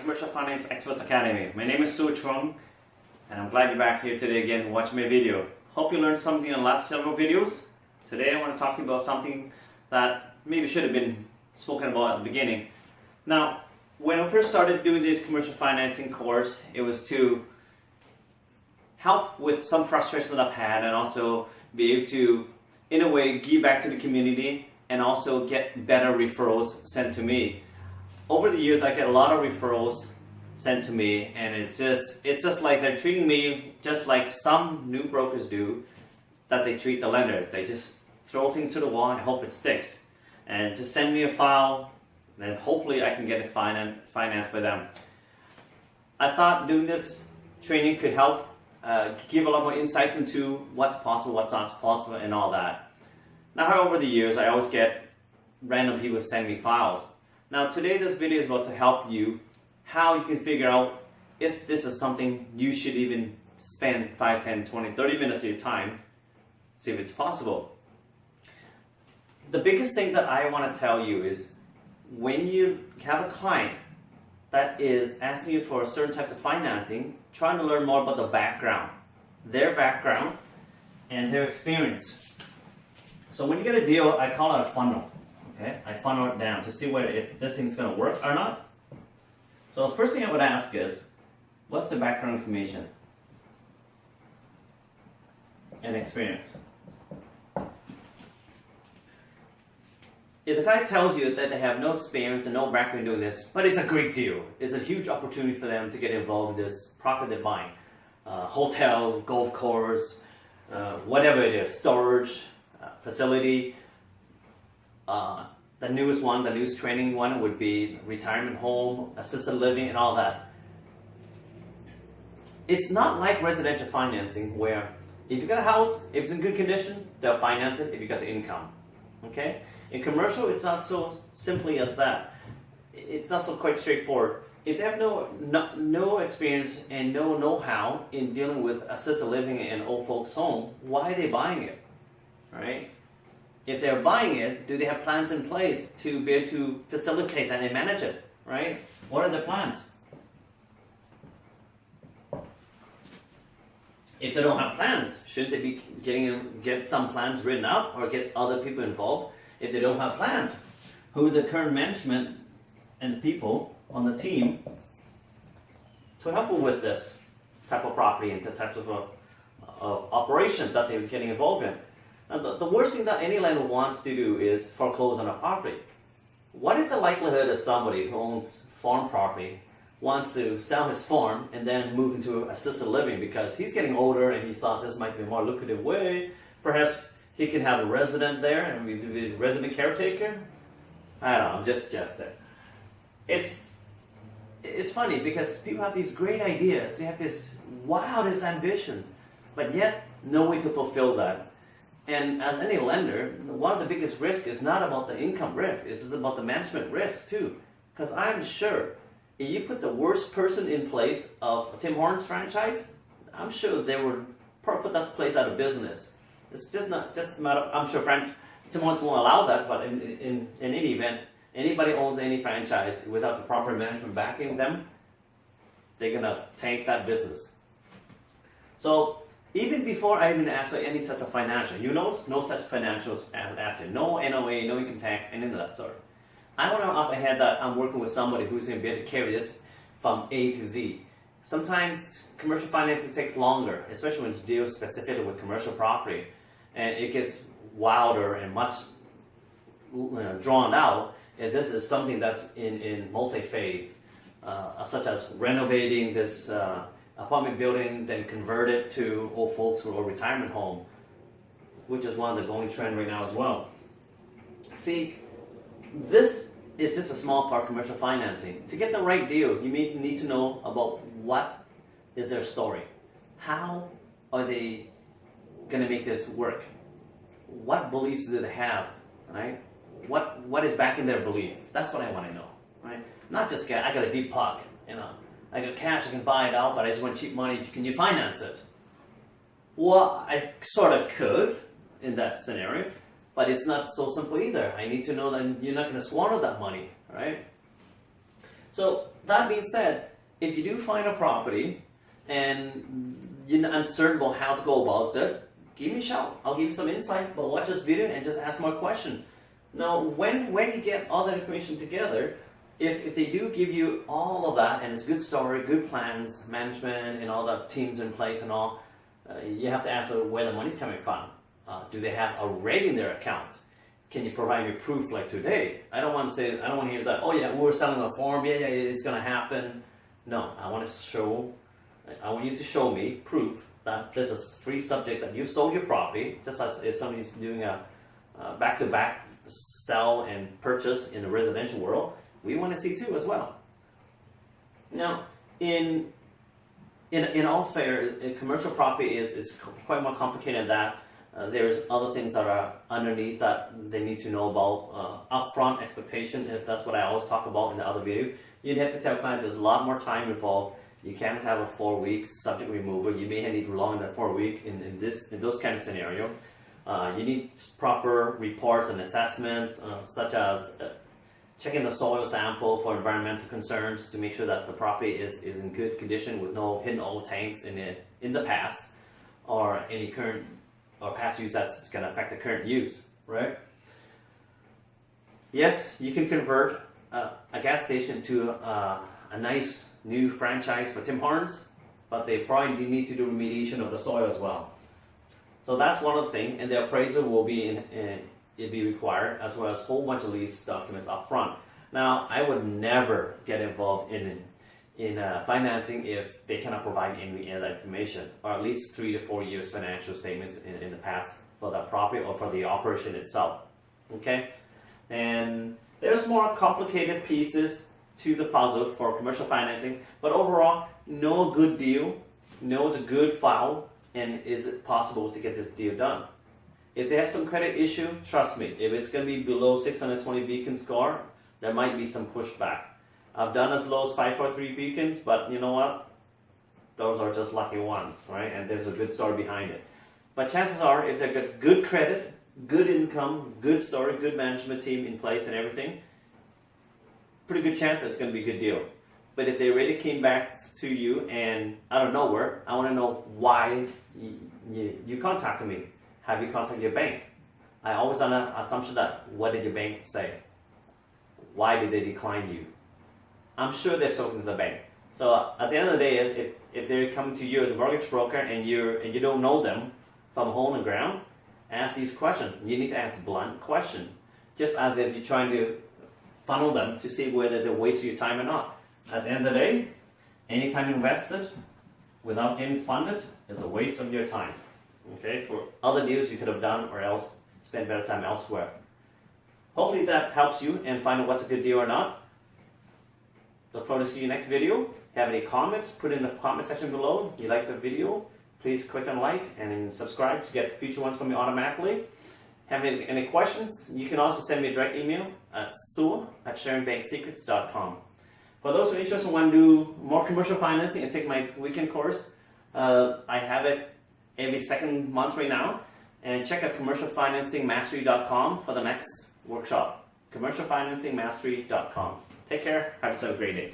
Commercial Finance Experts Academy. My name is Su Trung, and I'm glad you're back here today again watching my video. Hope you learned something in the last several videos. Today I want to talk to you about something that maybe should have been spoken about at the beginning. Now, when I first started doing this commercial financing course, it was to help with some frustrations that I've had and also be able to, in a way, give back to the community and also get better referrals sent to me. Over the years, I get a lot of referrals sent to me, and it's just like they're treating me just like some new brokers do, that they treat the lenders. They just throw things to the wall and hope it sticks. And just send me a file, and hopefully I can get it financed by them. I thought doing this training could help give a lot more insights into what's possible, what's not possible, and all that. Now, over the years, I always get random people send me files. Now, today this video is about to help you how you can figure out if this is something you should even spend 5, 10, 20, 30 minutes of your time, see if it's possible. The biggest thing that I want to tell you is when you have a client that is asking you for a certain type of financing, trying to learn more about the background, their background, and their experience. So when you get a deal, I call it a funnel. Okay? I funnel it down to see whether this thing's going to work or not. So the first thing I would ask is, what's the background information and experience? If the guy tells you that they have no experience and no background doing this, but it's a great deal, it's a huge opportunity for them to get involved in this property they're buying, hotel, golf course, whatever it is, storage facility. The newest one, the newest training one would be retirement home, assisted living, and all that. It's not like residential financing where if you got a house, if it's in good condition, they'll finance it if you got the income. Okay? In commercial, it's not so simply as that. It's not so quite straightforward. If they have no experience and no know-how in dealing with assisted living in old folks' home, why are they buying it? Right? If they're buying it, do they have plans in place to be able to facilitate that and manage it, right? What are their plans? If they don't have plans, shouldn't they be get some plans written up or get other people involved? If they don't have plans, who are the current management and the people on the team to help them with this type of property and the types of operations that they're getting involved in? Now, the worst thing that any lender wants to do is foreclose on a property. What is the likelihood of somebody who owns farm property wants to sell his farm and then move into assisted living because he's getting older and he thought this might be a more lucrative way? Perhaps he can have a resident there and be a resident caretaker? I don't know, I'm just suggesting. It's funny because people have these great ideas, they have this wildest ambitions, but yet no way to fulfill that. And as any lender, one of the biggest risks is not about the income risk, it's about the management risk too. Because I'm sure if you put the worst person in place of Tim Hortons franchise, I'm sure they would put that place out of business. It's just not just a matter of, I'm sure Tim Hortons won't allow that, but in any event, anybody owns any franchise without the proper management backing them, they're gonna tank that business. So even before I even ask for any such a financial, no such financials as asset, no NOA, no income tax, anything of that sort. I want to know up ahead that I'm working with somebody who's going to be able to carry this from A to Z. Sometimes commercial financing takes longer, especially when it's deals specifically with commercial property, and it gets wilder and much drawn out. And this is something that's in multi-phase, such as renovating this apartment building, then convert it to old folks or retirement home, which is one of the going trend right now as well. See, this is just a small part of commercial financing. To get the right deal, you need to know about what is their story. How are they going to make this work? What beliefs do they have, right? What is backing their belief? That's what I want to know, right? Not just I got a deep pocket, I got cash, I can buy it out, but I just want cheap money. Can you finance it? Well, I sort of could in that scenario, but it's not so simple either. I need to know that you're not going to squander that money, right? So that being said, if you do find a property and you're uncertain about how to go about it, give me a shout. I'll give you some insight, but watch this video and just ask more questions. Now, when you get all that information together, if they do give you all of that and it's good story, good plans, management and all the teams in place and all, you have to ask where the money's coming from. Do they have a rate in their account? Can you provide me proof like today? I don't want to hear that, oh yeah, we're selling a farm, yeah, it's gonna happen. No, I want you to show me proof that this is a free subject, that you've sold your property, just as if somebody's doing a back-to-back sell and purchase in the residential world, we want to see too as well. Now, in all fair, commercial property is quite more complicated than that. There's other things that are underneath that they need to know about. Upfront expectation, that's what I always talk about in the other video. You'd have to tell clients there's a lot more time involved. You can't have a 4-week subject removal. You may need longer than 4 weeks in those kind of scenario. You need proper reports and assessments, such as checking the soil sample for environmental concerns to make sure that the property is in good condition with no hidden oil tanks in the past or any current or past use that's going to affect the current use, right? Yes, you can convert a gas station to a nice new franchise for Tim Hortons, but they probably need to do remediation of the soil as well. So that's one of the things, and the appraisal will be required, as well as a whole bunch of lease documents up front. Now, I would never get involved in financing if they cannot provide any of that information, or at least 3 to 4 years financial statements in the past for that property or for the operation itself. Okay, and there's more complicated pieces to the puzzle for commercial financing, but overall, know a good deal, know it's a good file, and is it possible to get this deal done. If they have some credit issue, trust me, if it's going to be below 620 beacon score, there might be some pushback. I've done as low as 543 beacons, but you know what? Those are just lucky ones, right? And there's a good story behind it. But chances are, if they've got good credit, good income, good story, good management team in place and everything, pretty good chance it's going to be a good deal. But if they really came back to you and out of nowhere, I want to know why you contacted me. Have you contacted your bank? I always on an assumption that, what did your bank say? Why did they decline you? I'm sure they've spoken to the bank. So at the end of the day, is if they're coming to you as a mortgage broker and you don't know them from hole in the ground, ask these questions. You need to ask blunt questions, just as if you're trying to funnel them to see whether they're wasting your time or not. At the end of the day, any time invested without getting funded is a waste of your time. Okay, for other deals you could have done or else spend better time elsewhere. Hopefully that helps you and find out what's a good deal or not. Look forward to see you next video. If you have any comments, put it in the comment section below. If you like the video, please click on like and subscribe to get future ones from me automatically. Have any questions, you can also send me a direct email at sue@sharingbanksecrets.com. For those who are interested and want to do more commercial financing and take my weekend course, I have it every second month right now. And check out commercialfinancingmastery.com for the next workshop. commercialfinancingmastery.com. Take care. Have yourself a great day.